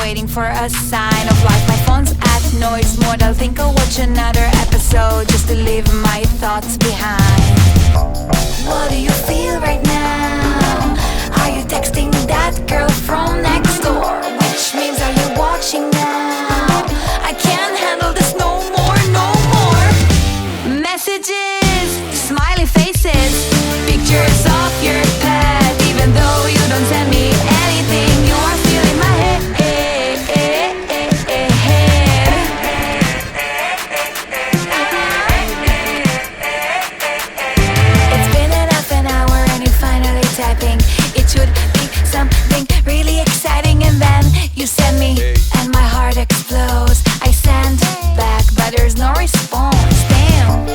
waiting for a sign of life. My phone's at noise mode. I'll think I'll watch another episode just to leave my thoughts behind. What do you feel right now? Are you texting that girl from next door? Which memes are you watching now? I can't handle this no more, no more. Messages, smiley faces, pictures of your pet. Even though you don't send me anything, you are still in my head. It's been enough an hour and you're finally typing. It should be something really exciting, and then you send me and my heart explodes. I send back but there's no response. Damn,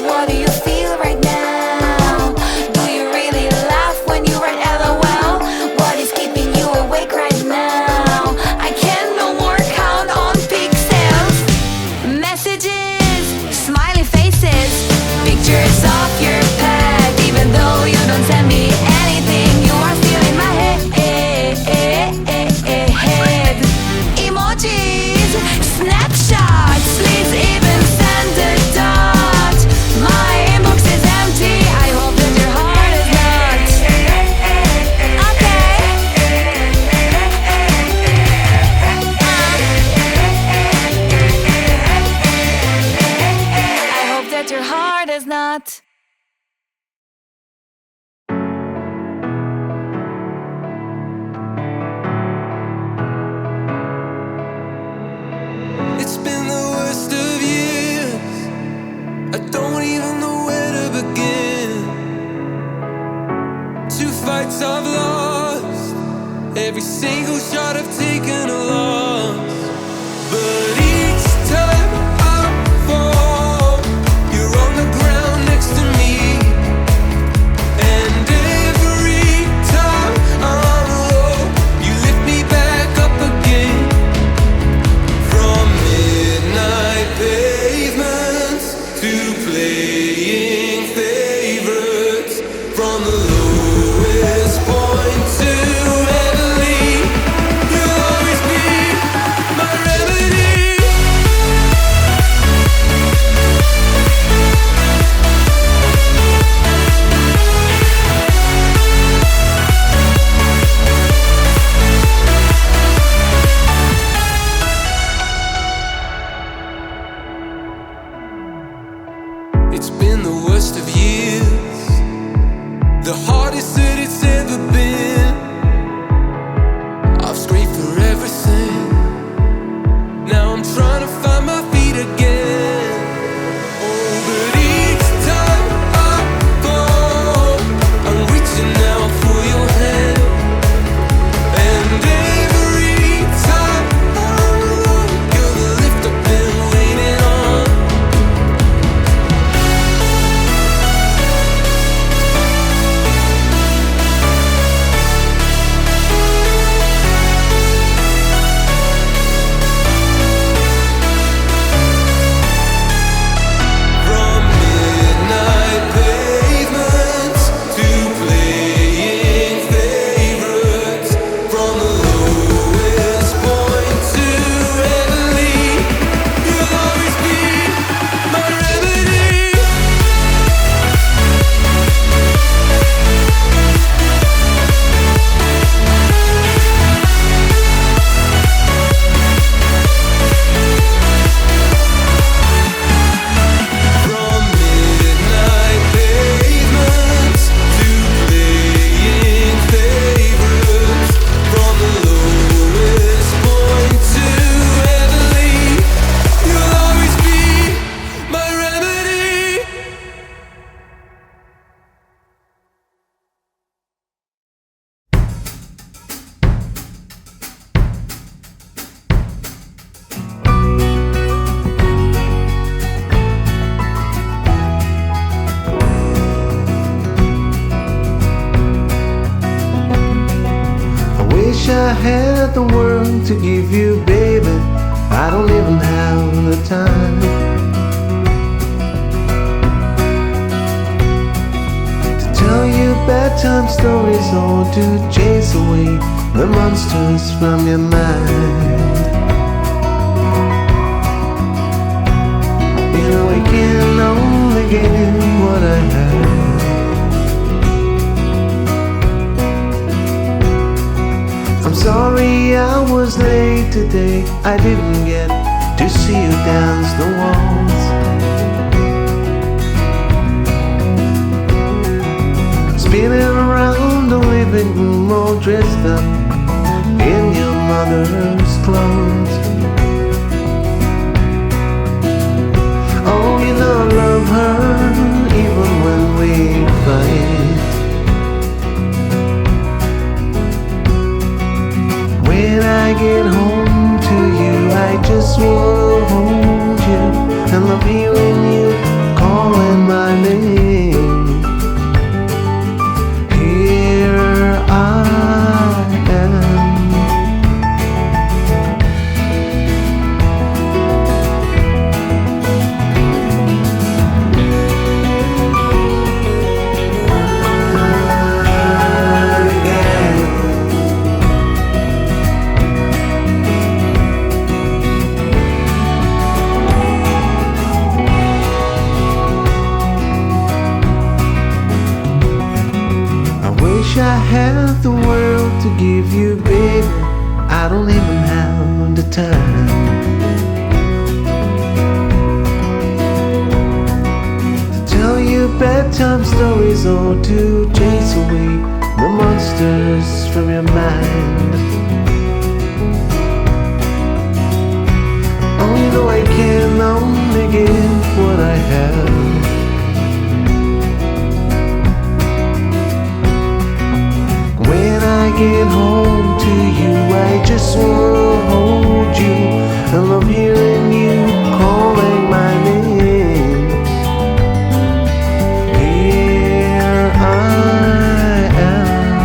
what do you feel right now? Do you really laugh when you write LOL? What is keeping you awake right now? I can't no more count on pixels. Messages, smiley faces, pictures of your pet. Even though you don't send me anything, you are still in my head. Emojis, snapshots, please even send a dot. My inbox is empty, I hope that your heart is not. Okay. I hope that your heart is not. It's been the worst of years. I don't even know where to begin. 2 fights I've lost, every single shot I've taken a loss. But each time I fall, you're on the ground next to me. And every time I'm low, you lift me back up again. From midnight pavements to playing favorites, from the lowest point to heavenly, you'll always be my remedy. It's been the worst of years, the hardest that it's ever been. I've scraped for everything, now I'm trying to find my feet again. Oh, but each time I fall, I'm reaching out for your hand. And every time I'm alone, you're the lift I've been waiting on. From midnight pavements to playing favorites, from the lowest point to heavenly, you'll always be my remedy. From midnight pavements to playing favorites, from the lowest point to heavenly, you'll always be my remedy. I wish I had the world to give you, baby. I don't even have the time to tell you bad times stories all to chase away the monsters from your mind. You know I can only give what I have. I'm sorry I was late today. I didn't get to see you dance the waltz. Spinning around the living room all dressed up in your mother's clothes. Oh, you know I love her even when we fight. When I get home to you, I just wanna hold you and love hearing you calling my name. Here I am. I have the world to give you, baby. I don't even have the time to tell you bedtime stories or to chase away the monsters from your mind. Oh, you know I can only give what I have. When I get home to you, I just wanna hold you and love hearing you calling my name. Here I am.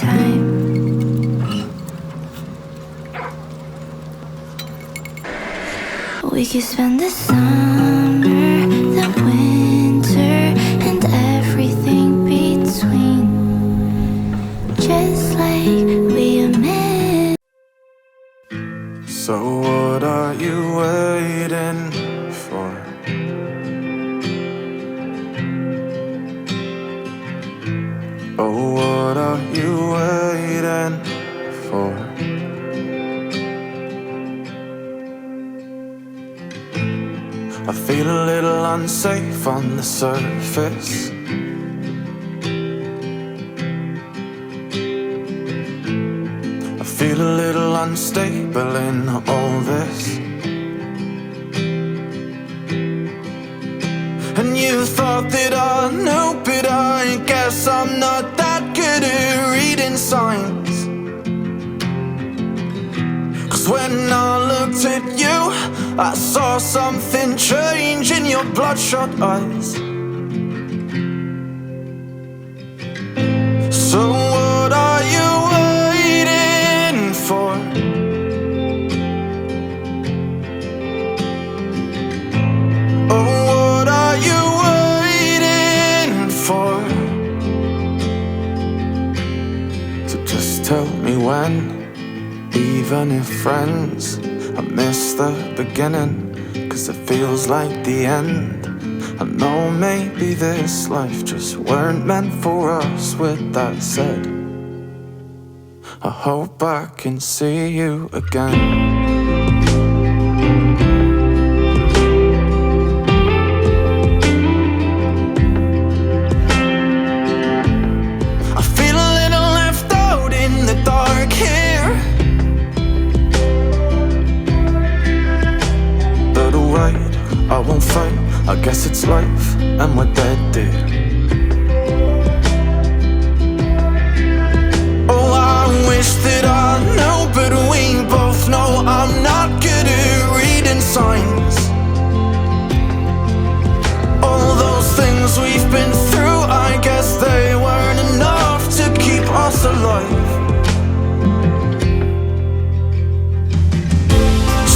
time. We could spend the summer, the winter, and everything between, just like we are meant. So what are you waiting for? Oh, what are you waiting for? I feel a little unsafe on the surface. I feel a little unstable in all this. And you thought that I knew, but I guess I'm not that good at reading signs. 'Cause when I looked at you, I saw something change in your bloodshot eyes. So what are you waiting for? Oh, what are you waiting for? So just tell me when, even if friends, I miss the beginning, 'cause it feels like the end. I know maybe this life just weren't meant for us. With that said, I hope I can see you again. I won't fight, I guess it's life, and we're dead, dear. Oh, I wish that I knew, but we both know I'm not good at reading signs. All those things we've been through, I guess they weren't enough to keep us alive.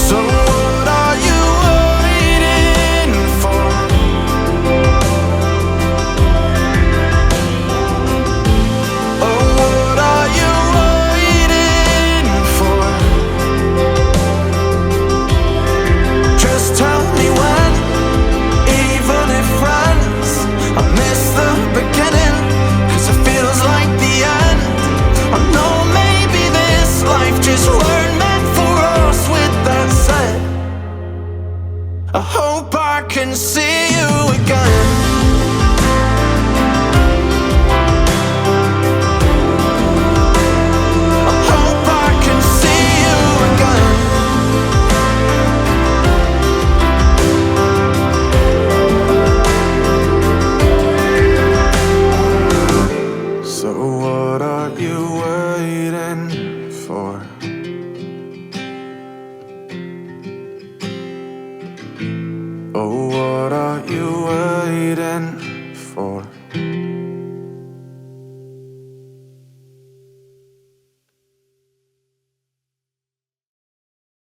So what are you waiting for? Oh, what are you waiting for? Just tell me when, even if friends, I miss the beginning, 'cause it feels like the end. I know maybe this life just weren't meant for us. With that said, I hope I can see you again. I hope I can see you again. So what are you waiting for? Oh, what are you waiting